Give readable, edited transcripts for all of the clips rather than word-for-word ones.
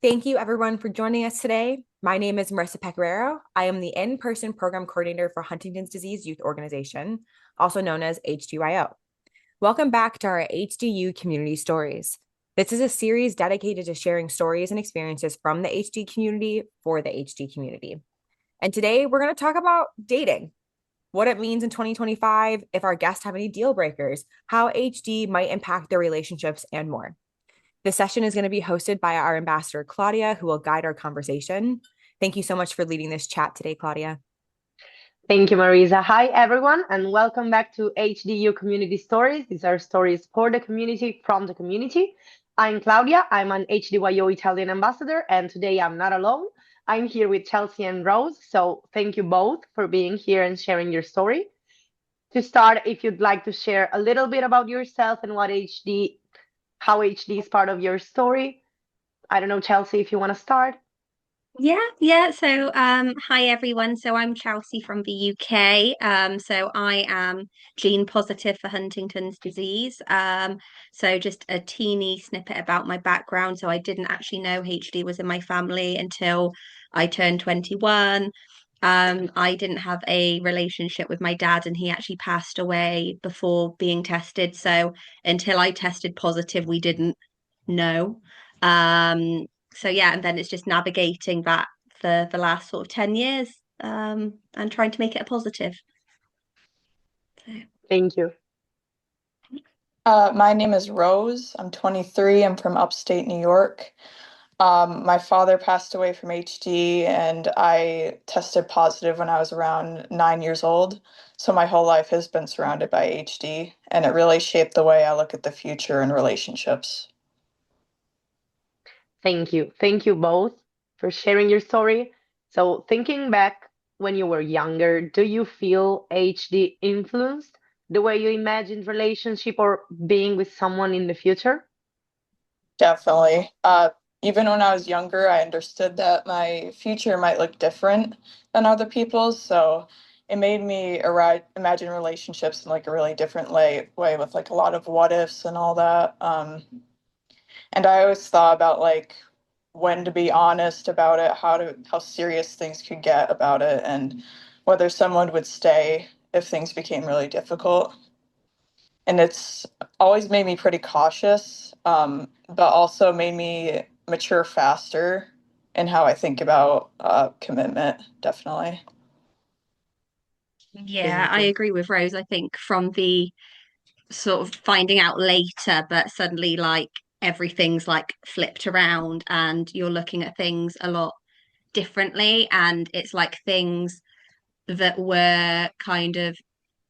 Thank you, everyone, for joining us today. My name is Marissa Pecoraro. I am the in-person program coordinator for Huntington's Disease Youth Organization, also known as HDYO. Welcome back to our HDYou Community Stories. This is a series dedicated to sharing stories and experiences from the HD community for the HD community. And today we're going to talk about dating, what it means in 2025, if our guests have any deal breakers, how HD might impact their relationships, and more. This session is going to be hosted by our ambassador, Claudia, who will guide our conversation. Thank you so much for leading this chat today, Claudia. Thank you, Marisa. Hi, everyone, and welcome back to HDYou Community Stories. These are stories for the community, from the community. I'm Claudia. I'm an HDYO Italian ambassador, and today I'm not alone. I'm here with Chelsea and Rose, so thank you both for being here and sharing your story. To start, if you'd like to share a little bit about yourself and how HD is part of your story. I don't know, Chelsea, if you want to start. Yeah. So, hi everyone. So I'm Chelsea from the UK. So I am gene positive for Huntington's disease. So just a teeny snippet about my background. So I didn't actually know HD was in my family until I turned 21. I didn't have a relationship with my dad, and he actually passed away before being tested. So until I tested positive, we didn't know. So yeah, and then it's just navigating that for the last sort of 10 years, and trying to make it a positive. So. Thank you. My name is Rose. I'm 23. I'm from upstate New York. My father passed away from HD, and I tested positive when I was around 9 years old. So my whole life has been surrounded by HD, and it really shaped the way I look at the future and relationships. Thank you. Thank you both for sharing your story. So, thinking back when you were younger, do you feel HD influenced the way you imagined relationship or being with someone in the future? Definitely. Even when I was younger, I understood that my future might look different than other people's. So it made me imagine relationships in like a really different way with like a lot of what ifs and all that. And I always thought about like when to be honest about it, how serious things could get about it, and whether someone would stay if things became really difficult. And it's always made me pretty cautious, but also made me mature faster in how I think about commitment, definitely. Yeah, Thank I you. agree with Rose. I think from the sort of finding out later, but suddenly like everything's like flipped around and you're looking at things a lot differently. And it's like things that were kind of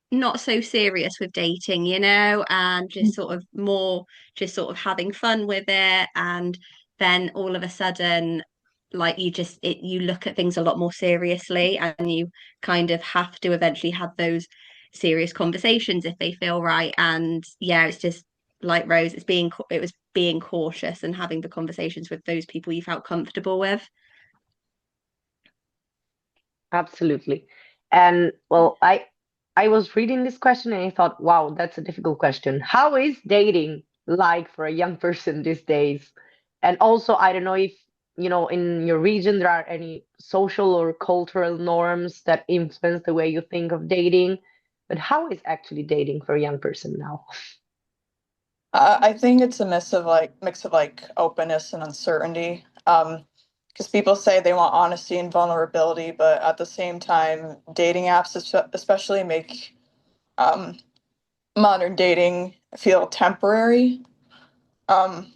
not so serious with dating, and just sort of more just sort of having fun with it. And then all of a sudden, like you look at things a lot more seriously, and you kind of have to eventually have those serious conversations if they feel right. And yeah, it's just like Rose, it was being cautious and having the conversations with those people you felt comfortable with. Absolutely. And well, I was reading this question and I thought, wow, that's a difficult question. How is dating like for a young person these days? And also, I don't know if, in your region there are any social or cultural norms that influence the way you think of dating. But how is actually dating for a young person now? I think it's a mix of like openness and uncertainty. Because people say they want honesty and vulnerability, but at the same time, dating apps especially make um, modern dating feel temporary. Um,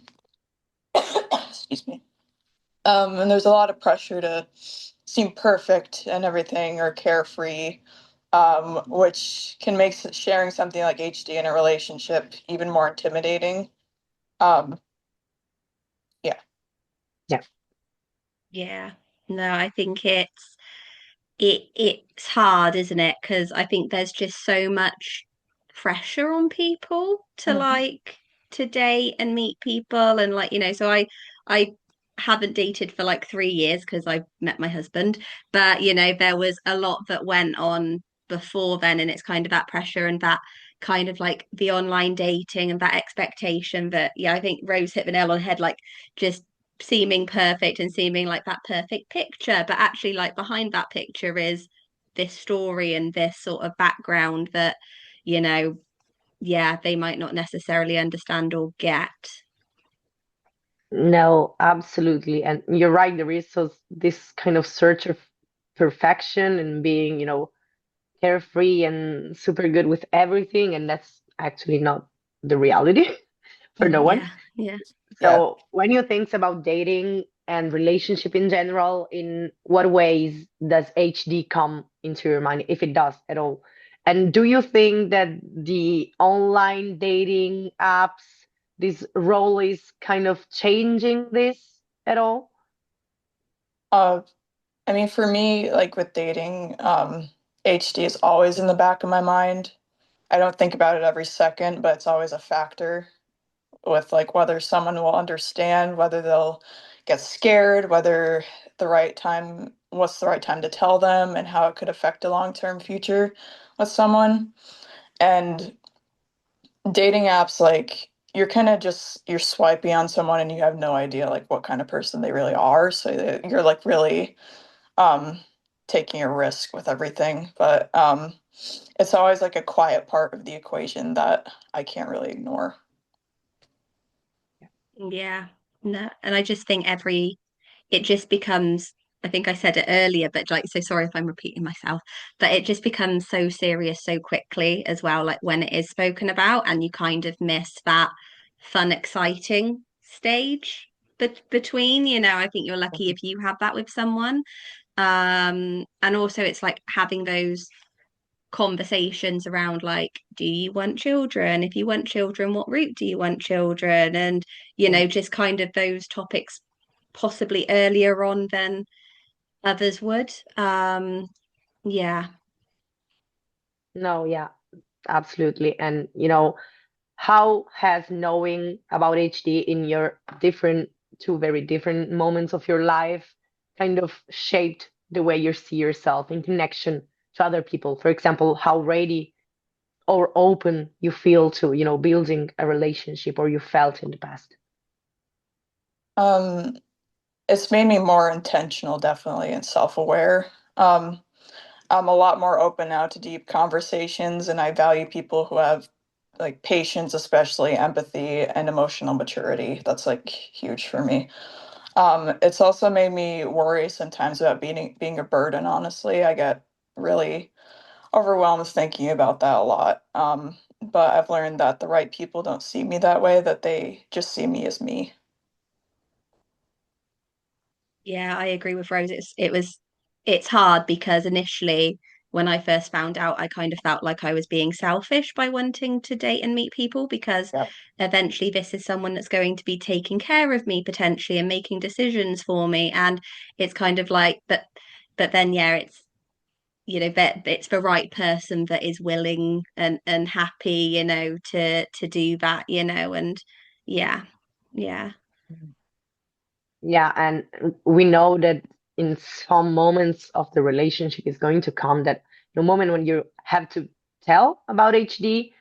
excuse me. And there's a lot of pressure to seem perfect and everything or carefree, which can make sharing something like HD in a relationship even more intimidating. Um, yeah. Yeah. Yeah. No, I think it's hard, isn't it? Because I think there's just so much pressure on people to Mhm. like to date and meet people, and like so I haven't dated for like 3 years because I met my husband, but there was a lot that went on before then, and it's kind of that pressure and that kind of like the online dating and that expectation that, yeah, I think Rose hit the nail on the head, like just seeming perfect and seeming like that perfect picture, but actually like behind that picture is this story and this sort of background that, you know, yeah, they might not necessarily understand or get. No, absolutely. And you're right, there is this kind of search of perfection and being, carefree and super good with everything, and that's actually not the reality for no one. Yeah, yeah. Yeah. So when you think about dating and relationship in general, in what ways does HD come into your mind, if it does at all? And do you think that the online dating apps, this role is kind of changing this at all? Uh, I mean, for me, like with dating, HD is always in the back of my mind. I don't think about it every second, but it's always a factor with like whether someone will understand, whether they'll get scared, whether what's the right time to tell them, and how it could affect a long-term future with someone. And dating apps, like you're swiping on someone and you have no idea like what kind of person they really are. So you're like really um taking a risk with everything. But it's always like a quiet part of the equation that I can't really ignore. Yeah. No, and I just think it just becomes, I think I said it earlier, but like, so sorry if I'm repeating myself, but it just becomes so serious so quickly as well, like when it is spoken about, and you kind of miss that fun, exciting stage between, I think you're lucky if you have that with someone. And also it's like having those conversations around like, do you want children? If you want children, what route do you want children? And, just kind of those topics possibly earlier on than others would. Yeah. No, yeah, absolutely. And how has knowing about HD in your two very different moments of your life kind of shaped the way you see yourself in connection to other people? For example, how ready or open you feel to, building a relationship, or you felt in the past? Um, it's made me more intentional, definitely, and self-aware. Um, I'm a lot more open now to deep conversations, and I value people who have like patience, especially empathy and emotional maturity. That's like huge for me. It's also made me worry sometimes about being a burden, honestly. I get really overwhelmed thinking about that a lot. But I've learned that the right people don't see me that way, that they just see me as me. Yeah, I agree with Rose. It's hard because initially when I first found out, I kind of felt like I was being selfish by wanting to date and meet people because Yeah. eventually this is someone that's going to be taking care of me potentially and making decisions for me. And it's kind of like, but then yeah, that it's the right person that is willing and happy, to do that, and yeah, yeah. Yeah, and we know that in some moments of the relationship is going to come that the moment when you have to tell about HD.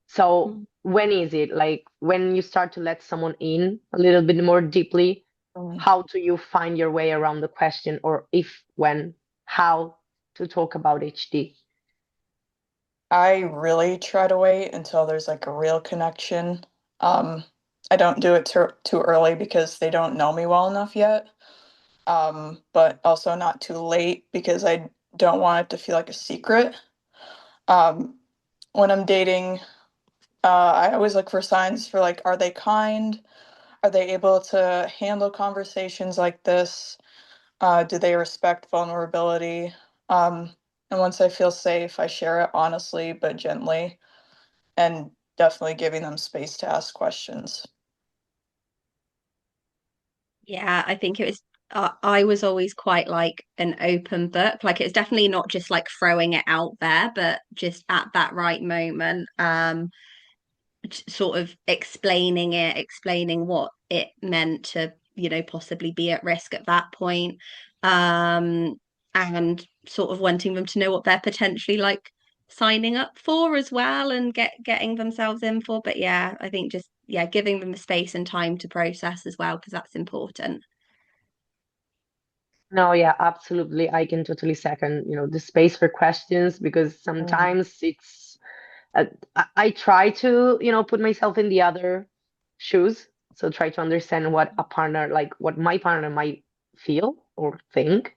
So Mhm. when is it? Like when you start to let someone in a little bit more deeply, how do you find your way around the question, or if, when, how to talk about HD? I really try to wait until there's like a real connection. Um, I don't do it too early because they don't know me well enough yet. But also not too late because I don't want it to feel like a secret. Um, when I'm dating, I always look for signs for like, are they kind? Are they able to handle conversations like this? Do they respect vulnerability? Um, and once I feel safe, I share it honestly but gently, and definitely giving them space to ask questions. Yeah, I think it was. I was always quite like an open book. Like it's definitely not just like throwing it out there, but just at that right moment, sort of explaining what it meant to, possibly be at risk at that point, um, and sort of wanting them to know what they're potentially like signing up for as well, and getting themselves in for. But yeah, I think just yeah, giving them the space and time to process as well, because that's important. No, yeah, absolutely. I can totally second, the space for questions because Mhm. sometimes it's uh, I try to, put myself in the other shoes. So try to understand what a partner, like what my partner might feel or think.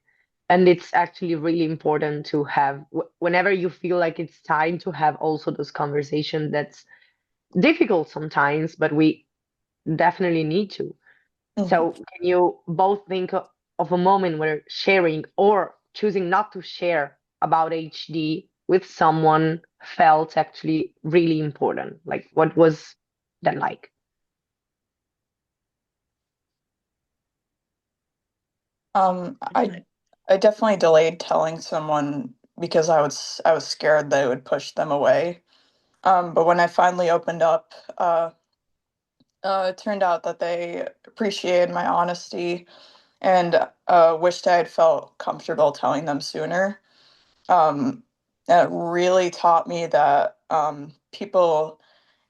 And it's actually really important to have, whenever you feel like it's time to have also those conversations that's difficult sometimes, but we definitely need to. Mhm. So, can you both think of a moment where sharing or choosing not to share about HD with someone felt actually really important? Like, what was that like? I don't know. I definitely delayed telling someone because I was scared that it would push them away. But when I finally opened up, it turned out that they appreciated my honesty and wished I had felt comfortable telling them sooner. Um, and it really taught me that people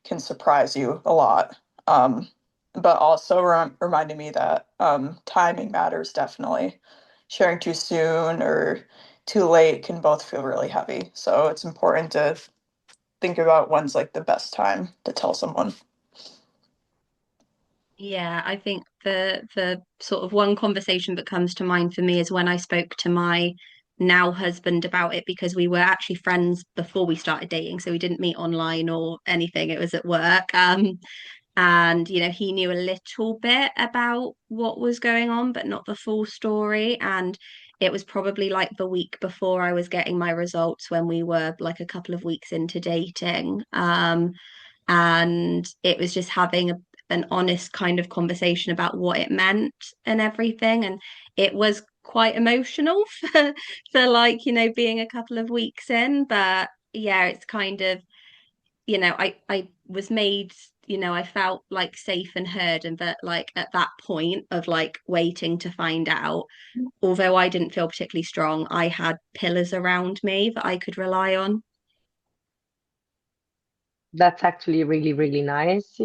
can surprise you a lot, but also reminded me that timing matters definitely. Sharing too soon or too late can both feel really heavy. So it's important to think about when's like the best time to tell someone. Yeah, I think the sort of one conversation that comes to mind for me is when I spoke to my now husband about it, because we were actually friends before we started dating, so we didn't meet online or anything. It was at work. And he knew a little bit about what was going on, but not the full story. And it was probably like the week before I was getting my results, when we were like a couple of weeks into dating. And it was just having an honest kind of conversation about what it meant and everything. And it was quite emotional for like, being a couple of weeks in. But yeah, it's kind of, I was made, I felt like safe and heard, and that like at that point of like waiting to find out, although I didn't feel particularly strong, I had pillars around me that I could rely on. That's actually really, really nice,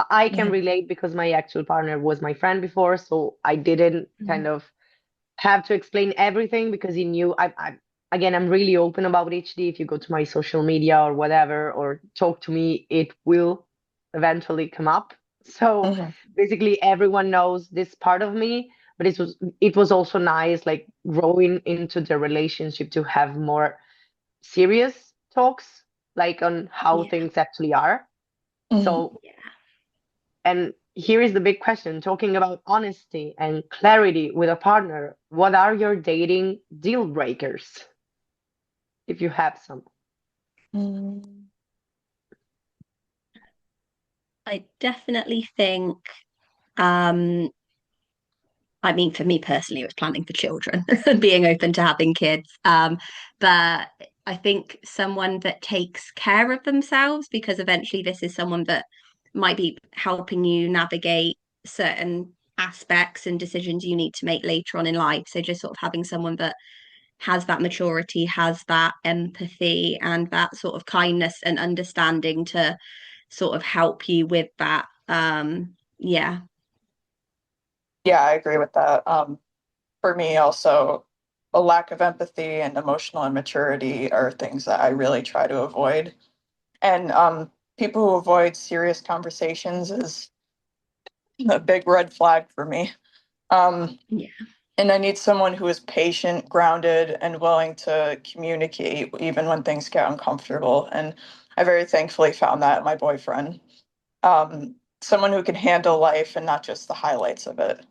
I can Mhm. relate because my actual partner was my friend before, so I didn't kind of have to explain everything because he knew again, I'm really open about HD. If you go to my social media or whatever or talk to me, it will eventually come up. So Mhm. basically everyone knows this part of me, but it was also nice like growing into the relationship to have more serious talks like on how Yeah. things actually are. Mhm. So and here is the big question, talking about honesty and clarity with a partner. What are your dating deal breakers, if you have some? Mm. I definitely think, um, I mean, for me personally, it was planning for children and being open to having kids. But I think someone that takes care of themselves, because eventually this is someone that might be helping you navigate certain aspects and decisions you need to make later on in life. So just sort of having someone that has that maturity, has that empathy, and that sort of kindness and understanding to sort of help you with that. Yeah. Yeah, I agree with that. For me, also, a lack of empathy and emotional immaturity are things that I really try to avoid. And people who avoid serious conversations is a big red flag for me. Um, Yeah. and I need someone who is patient, grounded, and willing to communicate even when things get uncomfortable. And I very thankfully found that in my boyfriend. Someone who can handle life and not just the highlights of it.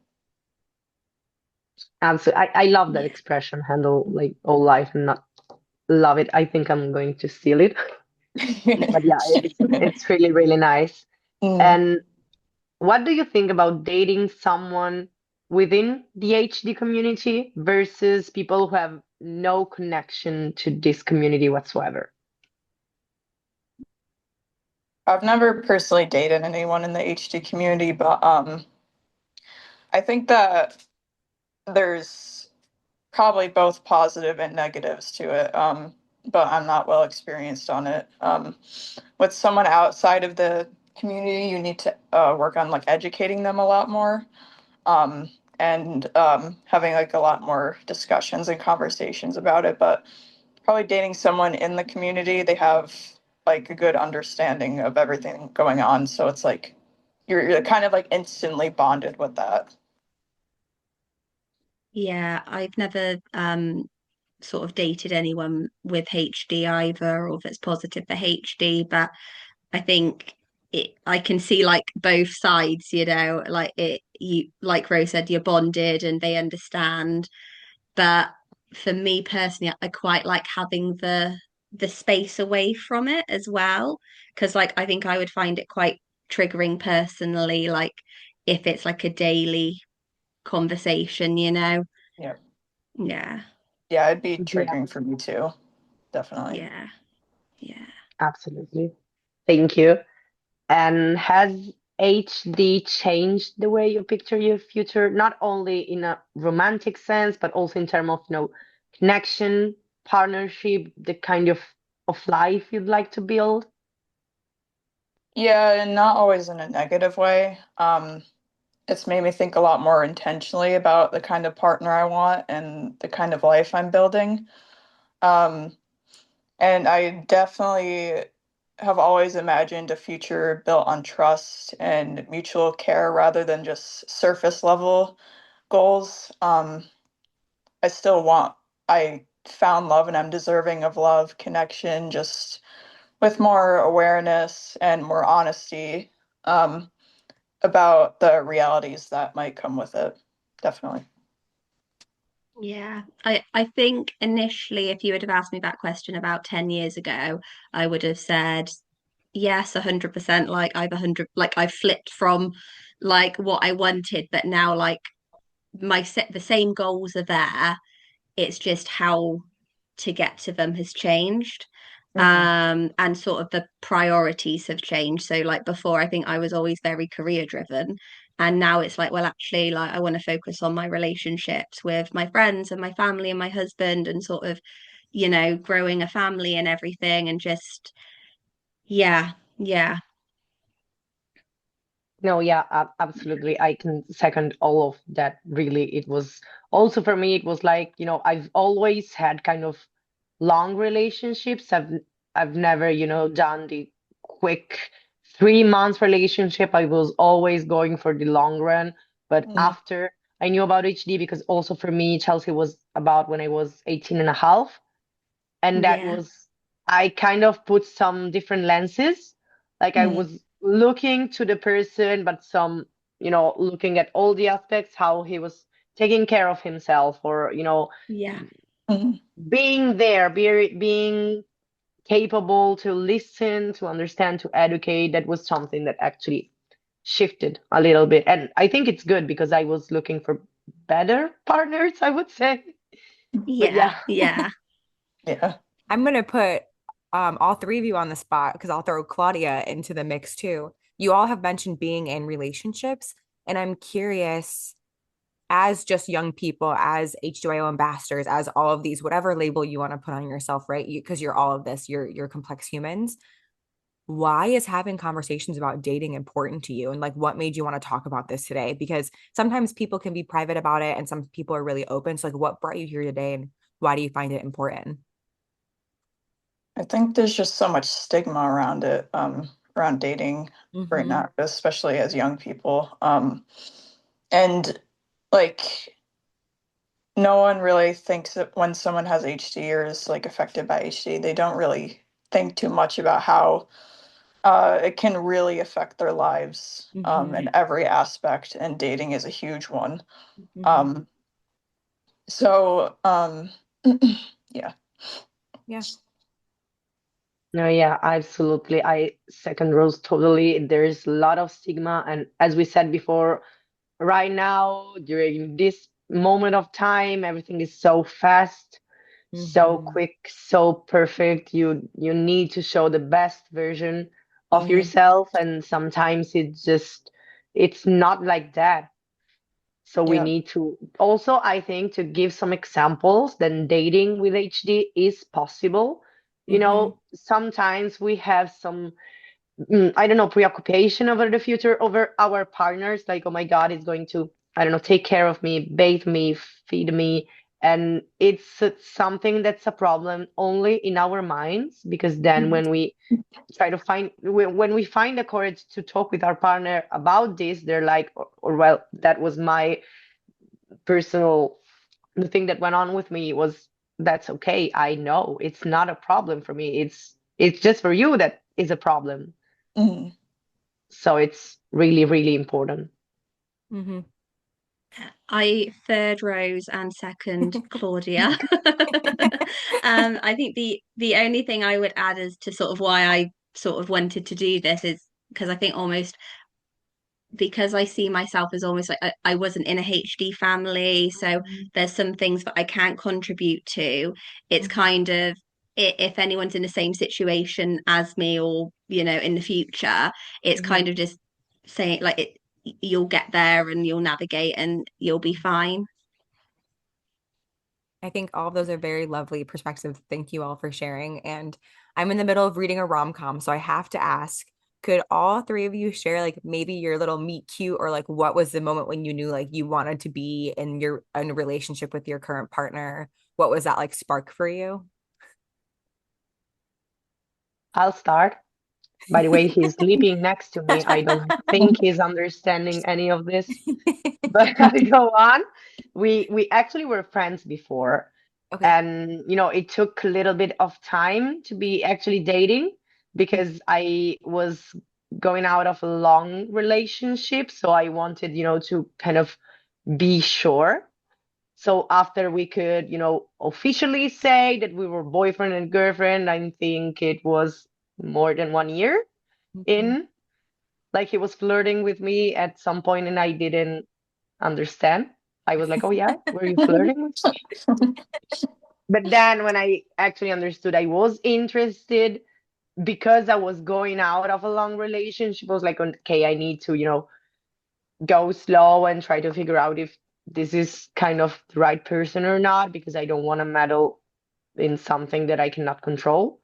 Absolutely. I love that Yeah. expression, handle like all life and not love it. I think I'm going to steal it. But yeah, it's really, really nice. Mm. And what do you think about dating someone within the HD community versus people who have no connection to this community whatsoever? I've never personally dated anyone in the HD community, but I think that there's probably both positive and negatives to it. But I'm not well experienced on it. With someone outside of the community, you need to work on like educating them a lot more, and having like a lot more discussions and conversations about it. But probably dating someone in the community, they have like a good understanding of everything going on. So it's like you're kind of like instantly bonded with that. Yeah, I've never sort of dated anyone with HD either, or if it's positive for HD, but I think I can see like both sides, like like Rose said, you're bonded and they understand. But for me personally, I quite like having the space away from it as well. Because like I think I would find it quite triggering personally, like if it's like a daily conversation. Yeah. Yeah, Yeah, it'd be Yeah, triggering for me too. Definitely. yeah, yeah. absolutely. Thank you. And has HD changed the way you picture your future, not only in a romantic sense, but also in terms of, connection, partnership, the kind of life you'd like to build? Yeah, and not always in a negative way. It's made me think a lot more intentionally about the kind of partner I want and the kind of life I'm building. Um, and I definitely have always imagined a future built on trust and mutual care rather than just surface level goals. I found love and I'm deserving of love, connection, just with more awareness and more honesty. Um, about the realities that might come with it. Definitely. Yeah, I think initially, if you would have asked me that question about 10 years ago, I would have said yes, 100%. Like I've flipped from like what I wanted, but now like the same goals are there. It's just how to get to them has changed. Hmm. And sort of the priorities have changed. So like before, I think I was always very career driven. And now it's like, well, actually, like I want to focus on my relationships with my friends and my family and my husband and sort of, growing a family and everything and just, yeah, yeah, No, yeah, absolutely. I can second all of that. Really, it was also for me, it was like, I've always had kind of long relationships. I've never, done the quick 3 months relationship. I was always going for the long run. But Mm. after I knew about HD, because also for me, Chelsea was about when I was 18 and a half. And that yeah, was, I kind of put some different lenses. Like I Mm. was looking to the person, but looking at all the aspects, how he was taking care of himself, or, yeah, Mm. being there, being capable to listen, to understand, to educate. That was something that actually shifted a little bit. And I think it's good because I was looking for better partners, I would say. But yeah, yeah. yeah. Yeah. I'm gonna put all three of you on the spot because I'll throw Claudia into the mix too. You all have mentioned being in relationships, and I'm curious, as just young people, as HDYO ambassadors, as all of these, whatever label you want to put on yourself, right? Because you're all of this, you're complex humans. Why is having conversations about dating important to you? And like what made you want to talk about this today? Because sometimes people can be private about it and some people are really open. So like what brought you here today and why do you find it important? I think there's just so much stigma around it, around dating right Mm-hmm. now, especially as young people. And like no one really thinks that when someone has HD or is like affected by HD, they don't really think too much about how it can really affect their lives Mm-hmm. in every aspect, and dating is a huge one. Mm-hmm. Um, so yeah. Yeah. No, yeah, absolutely. I second Rose totally. There's a lot of stigma. And as we said before, right now, during this moment of time, everything is so fast, so Mm-hmm. quick, so perfect. You need to show the best version of Hmm. yourself. And sometimes it's not like that. So we Yeah. need to also, I think, to give some examples, then dating with HD is possible. Mm-hmm. Sometimes we have some I don't know, preoccupation over the future, over our partners, like, oh my God, he's going to, I don't know, take care of me, bathe me, feed me. And it's something that's a problem only in our minds, because then when we try to find, when we find the courage to talk with our partner about this, they're like, or well, that was my personal, the thing that went on with me was, that's okay. I know it's not a problem for me. It's just for you that is a problem. Mhm. So it's really, really important. Mm-hmm. I third Rose and second Claudia. I think the only thing I would add is to sort of why I sort of wanted to do this is because I think almost because I see myself as almost like I wasn't in a HD family, so there's some things that I can't contribute to. It's kind of if anyone's in the same situation as me or, you know, in the future, it's kind of just saying like you'll get there and you'll navigate and you'll be fine. I think all of those are very lovely perspectives. Thank you all for sharing. And I'm in the middle of reading a rom-com, so I have to ask, could all three of you share like maybe your little meet cute, or like what was the moment when you knew like you wanted to be in a relationship with your current partner? What was that like spark for you? I'll start. By the way, he's sleeping next to me. I don't think he's understanding any of this, but I go on. We actually were friends before, Okay. and it took a little bit of time to be actually dating, because I was going out of a long relationship, so I wanted, to kind of be sure. So after we could, officially say that we were boyfriend and girlfriend, I think it was more than 1 year Mhm. in. Like, he was flirting with me at some point and I didn't understand. I was like, oh yeah, were you flirting with me? But then when I actually understood I was interested, because I was going out of a long relationship, I was like, okay, I need to, go slow and try to figure out if this is kind of the right person or not, because I don't want to meddle in something that I cannot control.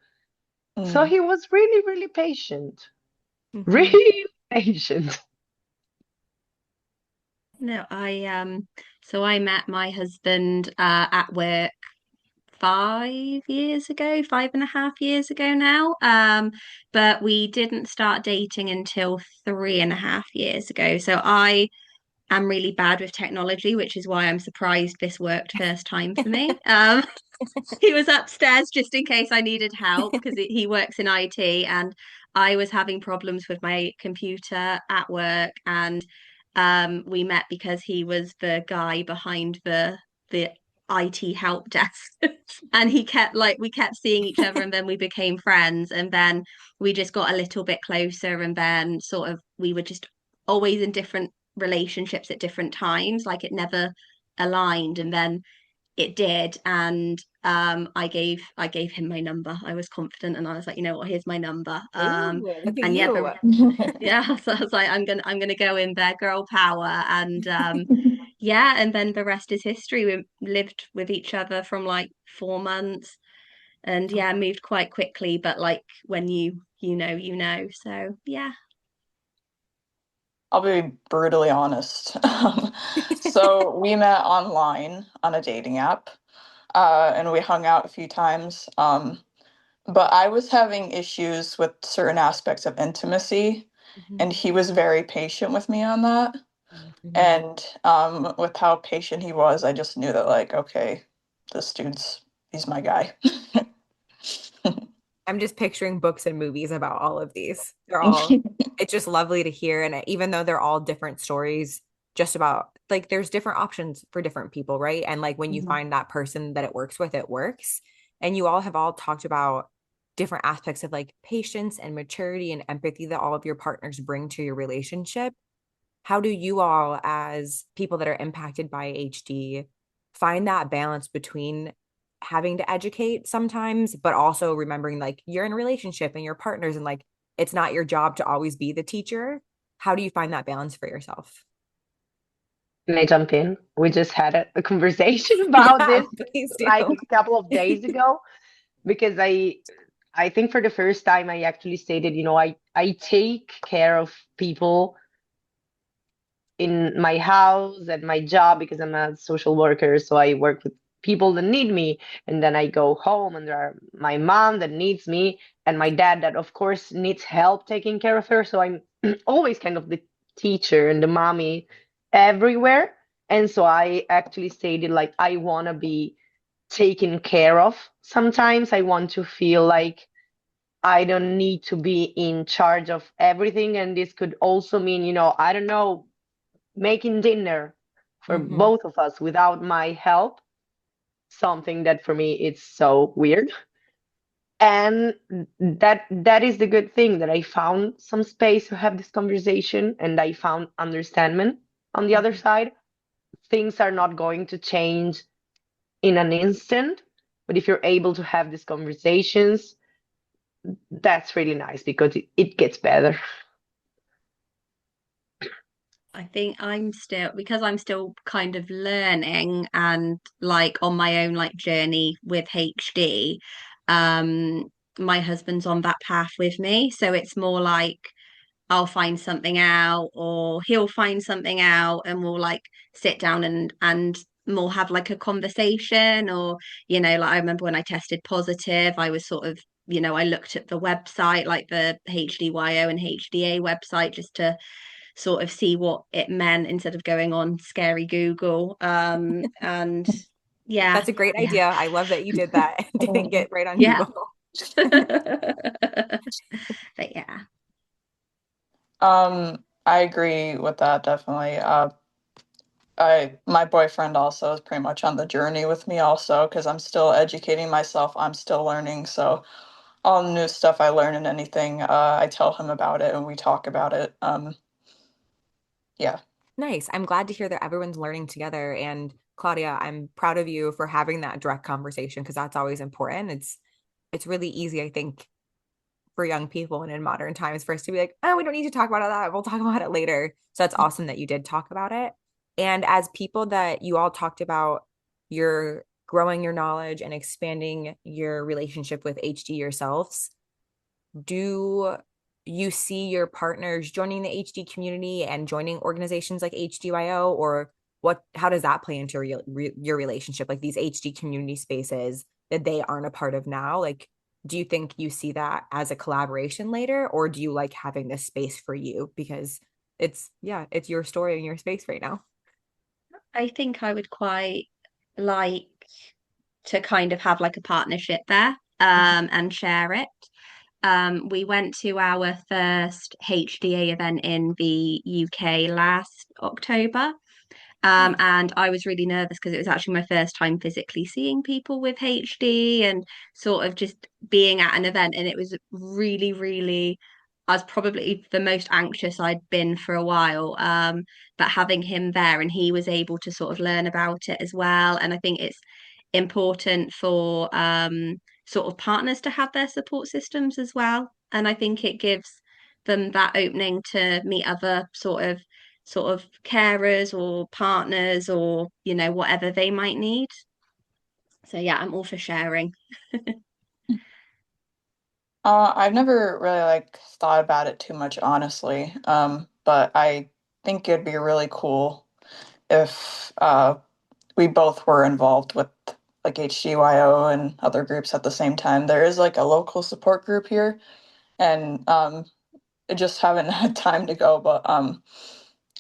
So Mm. he was really, really patient. Mhm. Really patient. No, so I met my husband at work 5 years ago, 5.5 years ago now. But we didn't start dating until 3.5 years ago. So I am really bad with technology, which is why I'm surprised this worked first time for me. He was upstairs just in case I needed help because he works in IT and I was having problems with my computer at work and we met because he was the guy behind the IT help desk and he kept like we kept seeing each other and then we became friends and then we just got a little bit closer and then sort of we were just always in different relationships at different times like it never aligned and then it did and I gave him my number. I was confident and I was like, you know what, here's my number. Ooh, look at And yeah, you. yeah, so I was like, I'm gonna go in there, girl power. And yeah, and then the rest is history. We lived with each other from like 4 months and yeah, moved quite quickly, but like when you know. So yeah. I'll be brutally honest. So we met online on a dating app, and we hung out a few times. But I was having issues with certain aspects of intimacy, Mhm. and he was very patient with me on that. Mhm. And with how patient he was, I just knew that, like, okay, this dude's he's my guy. I'm just picturing books and movies about all of these. They're all, it's just lovely to hear. And even though they're all different stories, just about like there's different options for different people, right? And like when you Mhm. find that person that it works with, it works. And you all have all talked about different aspects of like patience and maturity and empathy that all of your partners bring to your relationship. How do you all, as people that are impacted by HD, find that balance between having to educate sometimes, but also remembering like you're in a relationship and your partners and like it's not your job to always be the teacher? How do you find that balance for yourself? Can I jump in? We just had a conversation about Yeah, this please like do. a couple of days ago, because I think for the first time, I actually stated, I take care of people in my house and my job because I'm a social worker. So I work with people that need me. And then I go home and there are my mom that needs me and my dad that, of course, needs help taking care of her. So I'm always kind of the teacher and the mommy everywhere. And so I actually stated, like, I want to be taken care of. Sometimes I want to feel like I don't need to be in charge of everything. And this could also mean, I don't know, making dinner for Mm-hmm. both of us without my help, something that for me it's so weird. And that is the good thing, that I found some space to have this conversation and I found understanding on the other Mm-hmm. side. Things are not going to change in an instant, but if you're able to have these conversations, that's really nice because it gets better. I think because I'm still kind of learning and like on my own like journey with HD, um, my husband's on that path with me. So it's more like I'll find something out or he'll find something out and we'll like sit down and we'll have like a conversation or like I remember when I tested positive I was sort of I looked at the website like the HDYO and HDA website just to sort of see what it meant instead of going on scary Google and yeah That's a great yeah idea. I love that you did that and didn't get right on yeah Google. but yeah. I agree with that definitely. My boyfriend also is pretty much on the journey with me also because I'm still educating myself. I'm still learning. So all the new stuff I learn and anything, I tell him about it and we talk about it. Yeah. Nice. I'm glad to hear that everyone's learning together. And Claudia, I'm proud of you for having that direct conversation because that's always important. It's really easy, I think, for young people and in modern times for us to be like, oh, we don't need to talk about that. We'll talk about it later. So that's awesome that you did talk about it. And as people that you all talked about, you're growing your knowledge and expanding your relationship with HD yourselves. Do you see your partners joining the HD community and joining organizations like HDYO, or how does that play into your relationship, like these HD community spaces that they aren't a part of now? Like, do you think you see that as a collaboration later, or do you like having this space for you because it's your story and your space right now? I think I would quite like to kind of have like a partnership there Mhm. and share it. We went to our first HDA event in the UK last October. Nice. And I was really nervous because it was actually my first time physically seeing people with HD and sort of just being at an event. And it was really, really, I was probably the most anxious I'd been for a while. But having him there and he was able to sort of learn about it as well. And I think it's important for sort of partners to have their support systems as well. And I think it gives them that opening to meet other sort of carers or partners or whatever they might need. So yeah, I'm all for sharing. I've never really like thought about it too much, honestly. But I think it'd be really cool if we both were involved with like HDYO and other groups at the same time. There is like a local support group here, and I just haven't had time to go, but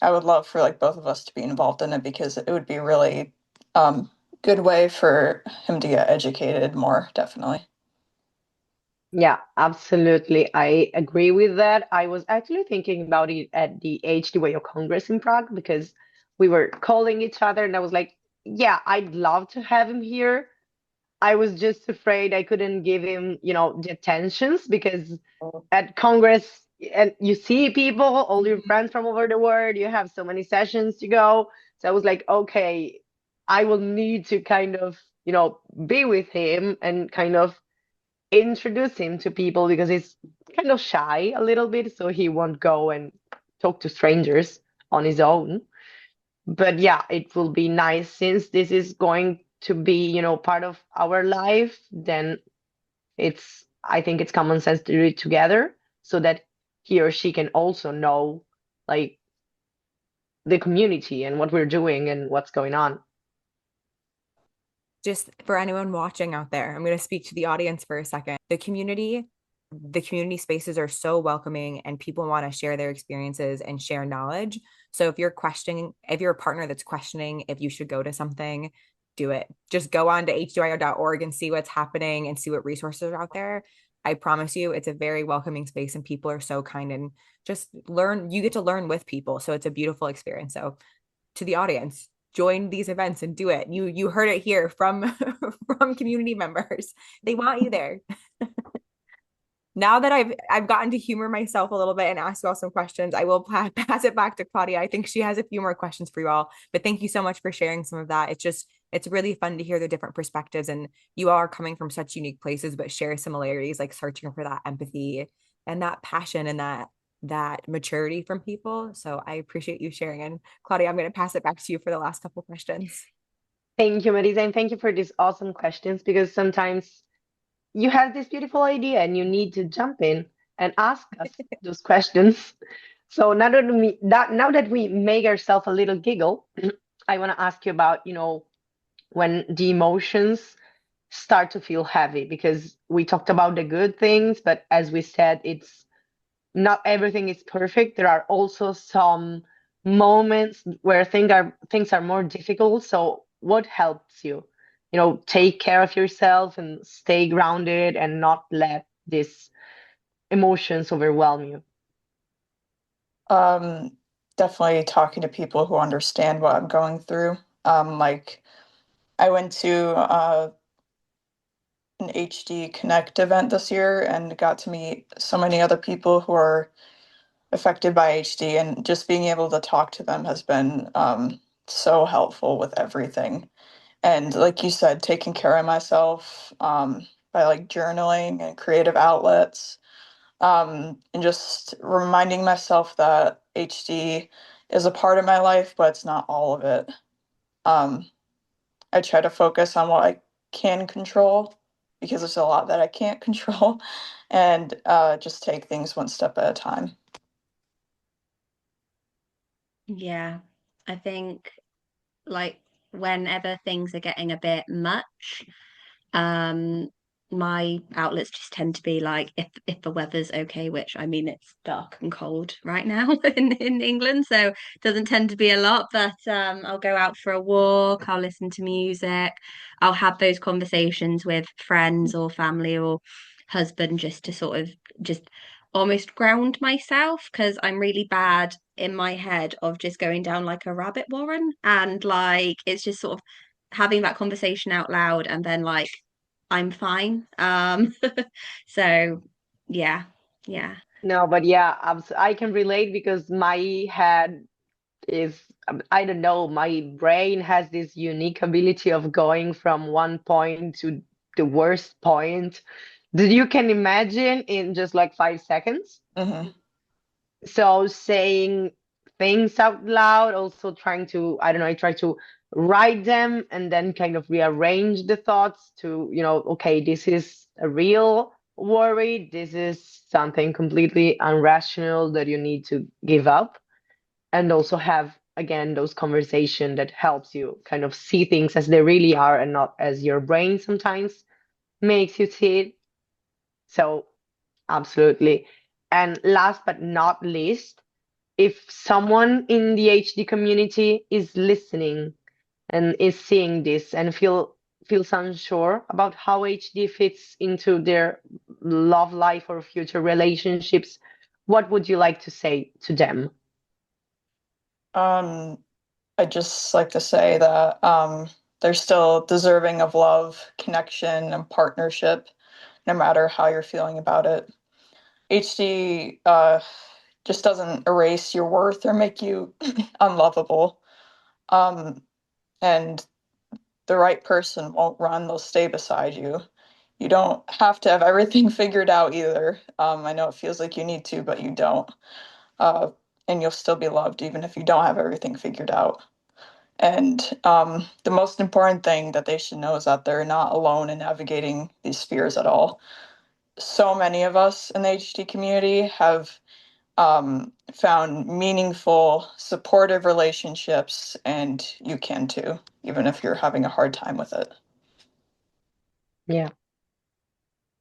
I would love for like both of us to be involved in it because it would be really good way for him to get educated more, definitely. Yeah, absolutely. I agree with that. I was actually thinking about it at the HDYO Congress in Prague because we were calling each other and I was like, yeah, I'd love to have him here. I was just afraid I couldn't give him, the attentions because at Congress and you see people, all your Mhm. friends from over the world, you have so many sessions to go. So I was like, okay, I will need to kind of, be with him and kind of introduce him to people because he's kind of shy a little bit, so he won't go and talk to strangers on his own. But yeah, it will be nice since this is going to be, part of our life, then it's I think it's common sense to do it together so that he or she can also know like the community and what we're doing and what's going on. Just for anyone watching out there, I'm going to speak to the audience for a second. The community spaces are so welcoming and people want to share their experiences and share knowledge. So if you're a partner that's questioning if you should go to something, do it. Just go on to HDYO.org and see what's happening and see what resources are out there. I promise you, it's a very welcoming space and people are so kind and just learn. You get to learn with people. So it's a beautiful experience. So to the audience, join these events and do it. You heard it here from from community members. They want you there. Now that I've gotten to humor myself a little bit and ask you all some questions, I will pass it back to Claudia. I think she has a few more questions for you all, but thank you so much for sharing some of that. It's really fun to hear the different perspectives, and you all are coming from such unique places, but share similarities, like searching for that empathy and that passion and that maturity from people. So I appreciate you sharing. And Claudia, I'm going to pass it back to you for the last couple questions. Thank you, Marisa, and thank you for these awesome questions, because sometimes you have this beautiful idea and you need to jump in and ask us those questions. So now that we make ourselves a little giggle, I want to ask you about, when the emotions start to feel heavy, because we talked about the good things, but as we said, it's not everything is perfect. There are also some moments where things are more difficult. So what helps you, take care of yourself and stay grounded and not let these emotions overwhelm you? Definitely talking to people who understand what I'm going through. Like I went to an HD Connect event this year and got to meet so many other people who are affected by HD, and just being able to talk to them has been so helpful with everything. And like you said, taking care of myself by like journaling and creative outlets, and just reminding myself that HD is a part of my life, but it's not all of it. Um, I try to focus on what I can control because there's a lot that I can't control, and just take things one step at a time. Yeah, I think like whenever things are getting a bit much, um, my outlets just tend to be like if the weather's okay, which I mean it's dark and cold right now in England, so it doesn't tend to be a lot, but I'll go out for a walk, I'll listen to music, I'll have those conversations with friends or family or husband just to sort of just almost ground myself because I'm really bad in my head of just going down like a rabbit warren, and like it's just sort of having that conversation out loud and then like I'm fine. So yeah, yeah. No, but yeah, I can relate because my head is, I don't know, my brain has this unique ability of going from one point to the worst point that you can imagine in just like 5 seconds. Hmm. So saying things out loud, also trying to, I don't know, I try to write them and then kind of rearrange the thoughts to, okay, this is a real worry. This is something completely irrational that you need to give up. And also have, again, those conversation that helps you kind of see things as they really are and not as your brain sometimes makes you see it. So absolutely. And last but not least, if someone in the HD community is listening and is seeing this and feels unsure about how HD fits into their love life or future relationships, what would you like to say to them? I'd just like to say that they're still deserving of love, connection, and partnership, no matter how you're feeling about it. HD just doesn't erase your worth or make you unlovable. Um, and the right person won't run, they'll stay beside you. You don't have to have everything figured out either. I know it feels like you need to, but you don't. Uh, and you'll still be loved even if you don't have everything figured out. And the most important thing that they should know is that they're not alone in navigating these fears at all. so many of us in the HD community have found meaningful, supportive relationships, and you can too, even if you're having a hard time with it. Yeah.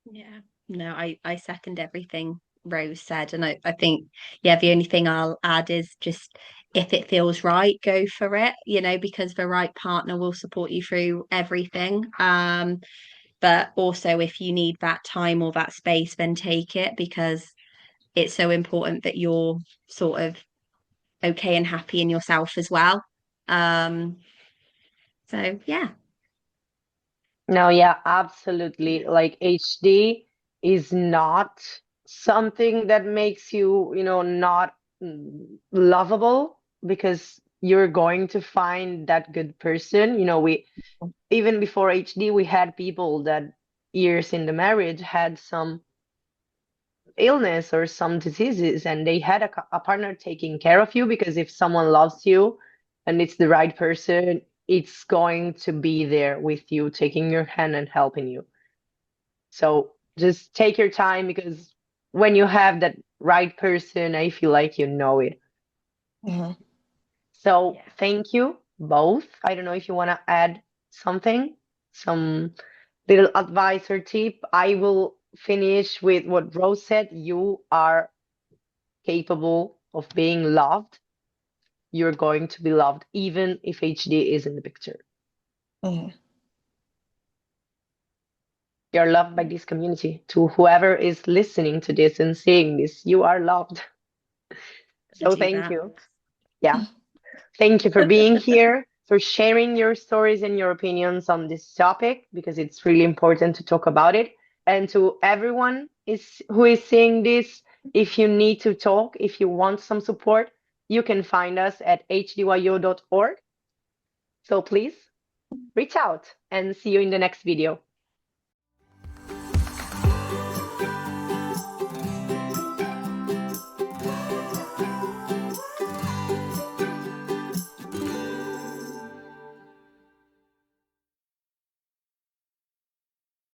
Yeah, no, I second everything Rose said. And I think, yeah, the only thing I'll add is just if it feels right, go for it, because the right partner will support you through everything. But also if you need that time or that space, then take it, because it's so important that you're sort of okay and happy in yourself as well. So yeah. No, yeah, absolutely. Like HD is not something that makes you, not lovable, because you're going to find that good person. We even before HD, we had people that years in the marriage had some illness or some diseases, and they had a partner taking care of you, because if someone loves you and it's the right person, it's going to be there with you, taking your hand and helping you. So just take your time, because when you have that right person, I feel like you know it. Mm-hmm. So Yeah. thank you both. I don't know if you want to add something, some little advice or tip. I will finish with what Rose said. You are capable of being loved. You're going to be loved even if HD is in the picture. Mm-hmm. You're loved by this community. To whoever is listening to this and seeing this, you are loved. So Do thank that. you. Yeah. Thank you for being here, for sharing your stories and your opinions on this topic, because it's really important to talk about it. And to everyone who is seeing this, if you need to talk, if you want some support, you can find us at HDYO.org. So please reach out, and see you in the next video.